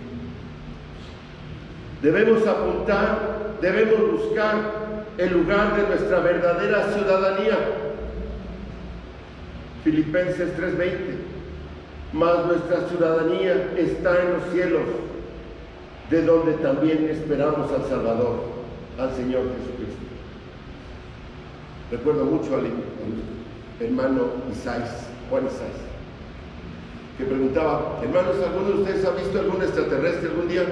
Debemos apuntar, debemos buscar el lugar de nuestra verdadera ciudadanía. Filipenses 3:20. Mas nuestra ciudadanía está en los cielos, de donde también esperamos al Salvador, al Señor Jesucristo. Recuerdo mucho al hermano Juan Isaías, que preguntaba: hermanos, ¿alguno de ustedes ha visto algún extraterrestre algún día?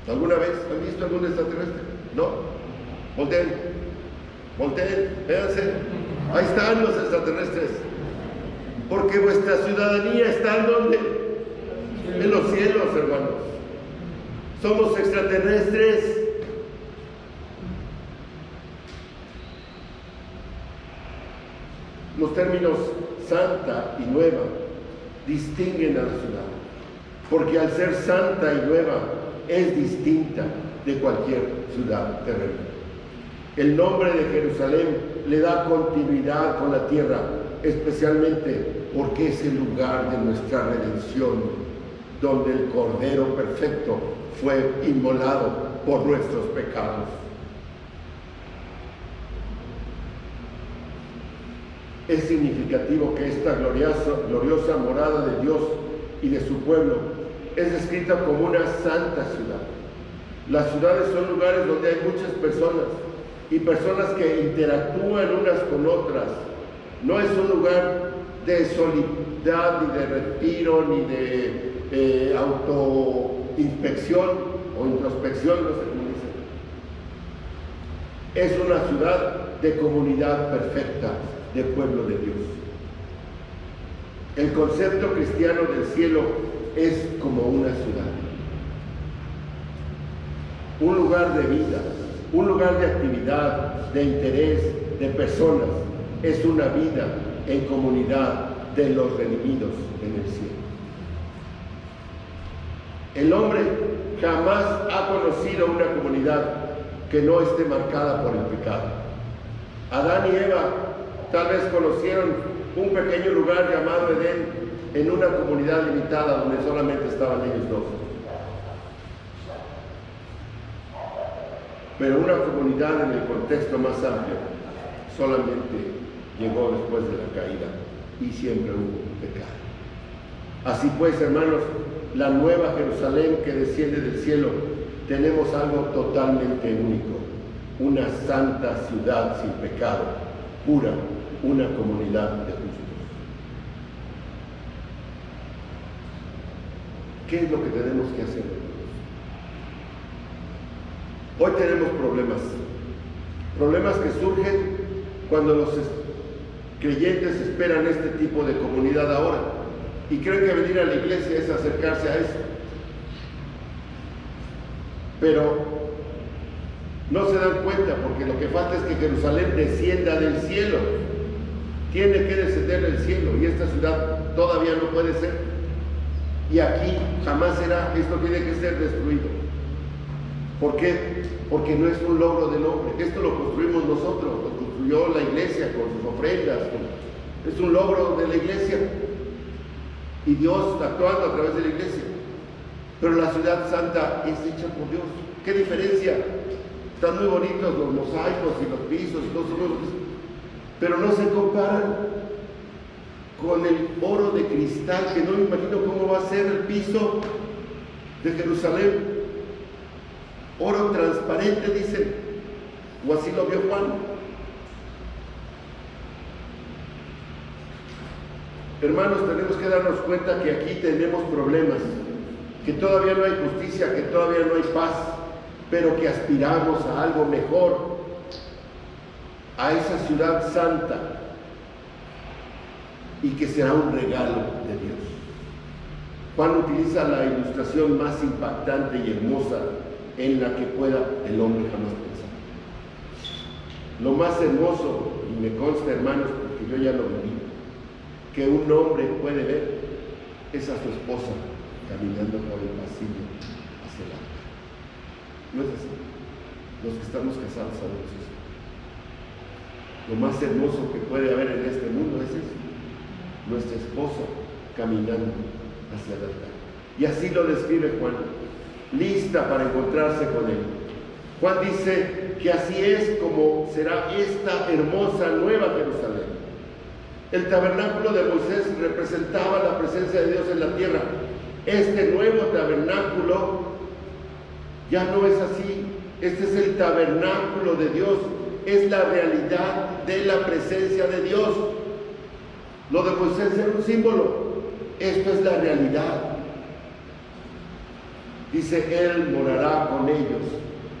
¿Alguna vez han visto algún extraterrestre? ¿No? Volteen, véanse, ahí están los extraterrestres. Porque vuestra ciudadanía está en ¿dónde? En los cielos, hermanos. Somos extraterrestres. Los términos santa y nueva distinguen a la ciudad, porque al ser santa y nueva es distinta de cualquier ciudad terrena. El nombre de Jerusalén le da continuidad con la tierra, especialmente porque es el lugar de nuestra redención, donde el Cordero perfecto fue inmolado por nuestros pecados. Es significativo que esta gloriosa morada de Dios y de su pueblo es descrita como una santa ciudad. Las ciudades son lugares donde hay muchas personas y personas que interactúan unas con otras. No es un lugar de soledad, ni de retiro, ni de autoinspección o introspección, no sé cómo dicen. Es una ciudad de comunidad perfecta, de pueblo de Dios. El concepto cristiano del cielo es como una ciudad, un lugar de vida, un lugar de actividad, de interés, de personas. Es una vida en comunidad de los redimidos en el cielo. El hombre jamás ha conocido una comunidad que no esté marcada por el pecado. Adán y Eva tal vez conocieron un pequeño lugar llamado Edén en una comunidad limitada donde solamente estaban ellos dos. Pero una comunidad en el contexto más amplio solamente llegó después de la caída y siempre hubo pecado. Así pues, hermanos, la nueva Jerusalén que desciende del cielo, tenemos algo totalmente único: una santa ciudad sin pecado, pura, una comunidad de justos. ¿Qué es lo que tenemos que hacer? Hoy tenemos problemas que surgen cuando los creyentes esperan este tipo de comunidad ahora y creen que venir a la iglesia es acercarse a eso. Pero no se dan cuenta, porque lo que falta es que Jerusalén descienda del cielo. Tiene que descender del cielo y esta ciudad todavía no puede ser. Y aquí jamás será. Esto tiene que ser destruido. ¿Por qué? Porque no es un logro del hombre. Esto lo construimos nosotros, lo construyó la iglesia con sus ofrendas. Es un logro de la iglesia y Dios actuando a través de la iglesia. Pero la ciudad santa es hecha por Dios. ¿Qué diferencia? Están muy bonitos los mosaicos y los pisos y todo eso, pero no se comparan con el oro de cristal, que no me imagino cómo va a ser el piso de Jerusalén. Oro transparente, dicen, o así lo vio Juan. Hermanos, tenemos que darnos cuenta que aquí tenemos problemas, que todavía no hay justicia, que todavía no hay paz, pero que aspiramos a algo mejor, a esa ciudad santa, y que será un regalo de Dios. Juan utiliza la ilustración más impactante y hermosa en la que pueda el hombre jamás pensar. Lo más hermoso, y me consta, hermanos, porque yo ya lo viví, que un hombre puede ver es a su esposa caminando por el pasillo hacia el altar. ¿No es así? Los que estamos casados sabemos eso. Lo más hermoso que puede haber en este mundo es eso, nuestra esposa caminando hacia el altar. Y así lo describe Juan, lista para encontrarse con él. Juan dice que así es como será esta hermosa nueva Jerusalén. El tabernáculo de Moisés representaba la presencia de Dios en la tierra. Este nuevo tabernáculo ya no es así. Este es el tabernáculo de Dios. Es la realidad de la presencia de Dios. Lo de Moisés era un símbolo. Esto es la realidad. Dice, Él morará con ellos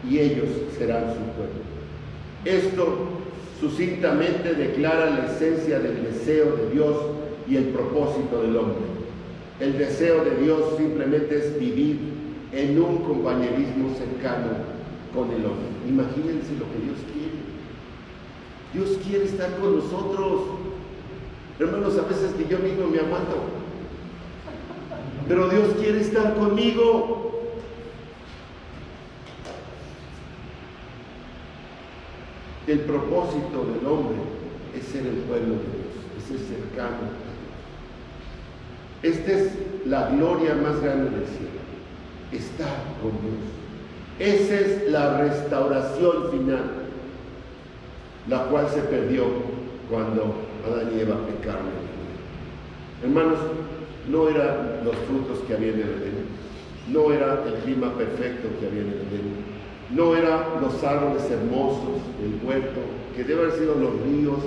y ellos serán su pueblo. Esto sucintamente declara la esencia del deseo de Dios y el propósito del hombre. El deseo de Dios simplemente es vivir en un compañerismo cercano con el hombre. Imagínense lo que Dios quiere. Dios quiere estar con nosotros. Hermanos, a veces que yo mismo me aguanto, pero Dios quiere estar conmigo. El propósito del hombre es ser el pueblo de Dios, es ser cercano a Dios. Esta es la gloria más grande del cielo, estar con Dios. Esa es la restauración final, la cual se perdió cuando Adán y Eva pecaron. Hermanos, no eran los frutos que había en el Edén, no era el clima perfecto que había en el Edén, no eran los árboles hermosos, el huerto, que debe haber sido los ríos,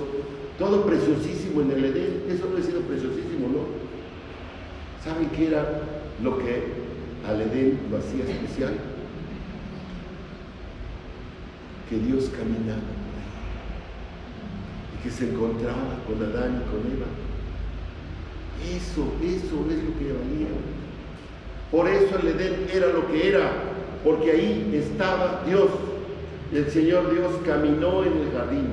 todo preciosísimo en el Edén. Eso no ha sido preciosísimo, ¿no? ¿Saben qué era lo que al Edén lo hacía especial? Que Dios caminaba y que se encontraba con Adán y con Eva. Eso es lo que valía. Por eso el Edén era lo que era, porque ahí estaba Dios. El Señor Dios caminó en el jardín.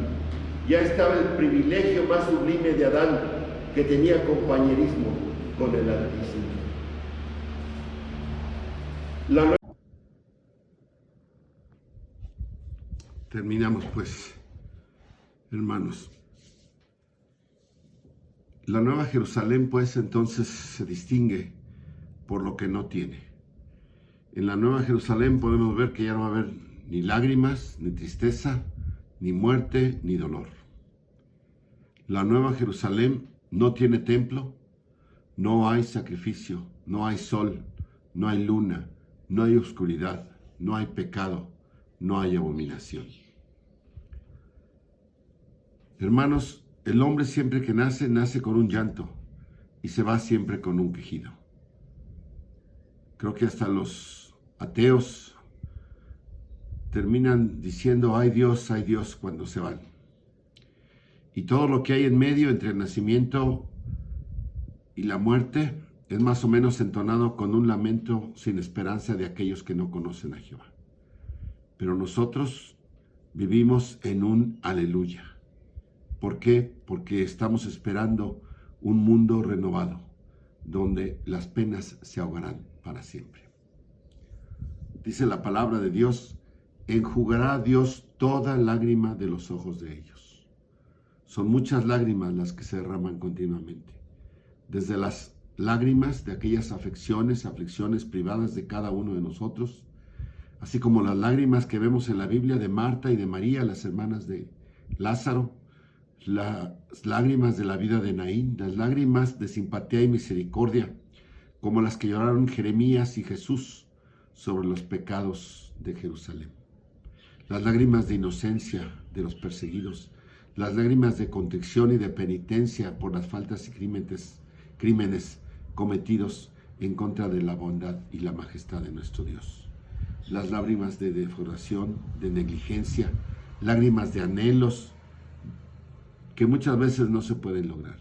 Ya estaba el privilegio más sublime de Adán, que tenía compañerismo con el Altísimo. Terminamos pues, hermanos. La Nueva Jerusalén pues entonces se distingue por lo que no tiene. En la Nueva Jerusalén podemos ver que ya no va a haber ni lágrimas, ni tristeza, ni muerte, ni dolor. La Nueva Jerusalén no tiene templo, no hay sacrificio, no hay sol, no hay luna, no hay oscuridad, no hay pecado, no hay abominación. Hermanos, el hombre siempre que nace, nace con un llanto y se va siempre con un quejido. Creo que hasta los ateos terminan diciendo ay Dios, cuando se van. Y todo lo que hay en medio entre el nacimiento y la muerte es más o menos entonado con un lamento sin esperanza de aquellos que no conocen a Jehová. Pero nosotros vivimos en un aleluya. ¿Por qué? Porque estamos esperando un mundo renovado, donde las penas se ahogarán para siempre. Dice la palabra de Dios, enjugará Dios toda lágrima de los ojos de ellos. Son muchas lágrimas las que se derraman continuamente. Desde las lágrimas de aquellas aflicciones privadas de cada uno de nosotros, así como las lágrimas que vemos en la Biblia de Marta y de María, las hermanas de Lázaro, las lágrimas de la vida de Naín, las lágrimas de simpatía y misericordia, como las que lloraron Jeremías y Jesús sobre los pecados de Jerusalén. Las lágrimas de inocencia de los perseguidos, las lágrimas de contrición y de penitencia por las faltas y crímenes cometidos en contra de la bondad y la majestad de nuestro Dios. Las lágrimas de defraudación, de negligencia, lágrimas de anhelos que muchas veces no se pueden lograr.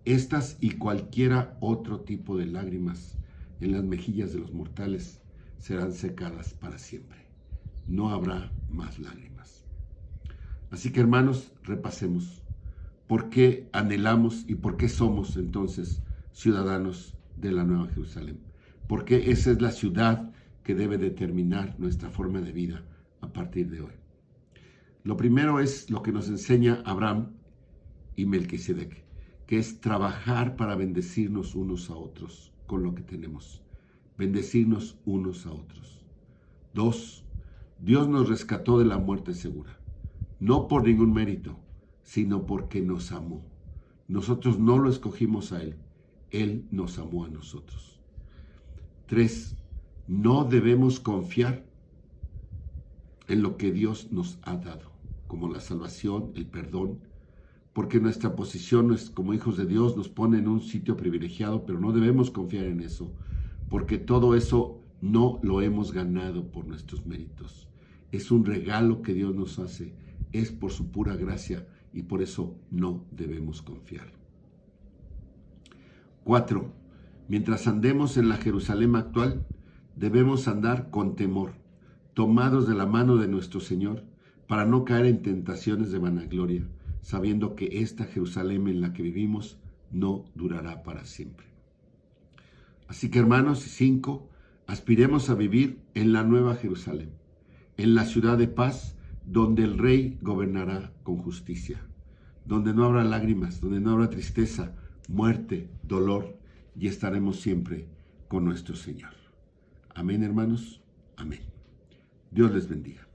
Estas y cualquiera otro tipo de lágrimas en las mejillas de los mortales serán secadas para siempre. No habrá más lágrimas. Así que, hermanos, repasemos por qué anhelamos y por qué somos entonces ciudadanos de la Nueva Jerusalén. Porque esa es la ciudad que debe determinar nuestra forma de vida a partir de hoy. Lo primero es lo que nos enseña Abraham y Melquisedec, que es trabajar para bendecirnos unos a otros con lo que tenemos. Bendecirnos unos a otros. 2. Dios nos rescató de la muerte segura, no por ningún mérito, sino porque nos amó. Nosotros no lo escogimos a Él, Él nos amó a nosotros. 3. No debemos confiar en lo que Dios nos ha dado, como la salvación, el perdón, porque nuestra posición como hijos de Dios nos pone en un sitio privilegiado, pero no debemos confiar en eso, porque todo eso no lo hemos ganado por nuestros méritos. Es un regalo que Dios nos hace, es por su pura gracia y por eso no debemos confiar. 4. Mientras andemos en la Jerusalén actual, debemos andar con temor, tomados de la mano de nuestro Señor, para no caer en tentaciones de vanagloria, sabiendo que esta Jerusalén en la que vivimos no durará para siempre. Así que, hermanos, 5, aspiremos a vivir en la Nueva Jerusalén, en la ciudad de paz, donde el Rey gobernará con justicia, donde no habrá lágrimas, donde no habrá tristeza, muerte, dolor, y estaremos siempre con nuestro Señor. Amén, hermanos. Amén. Dios les bendiga.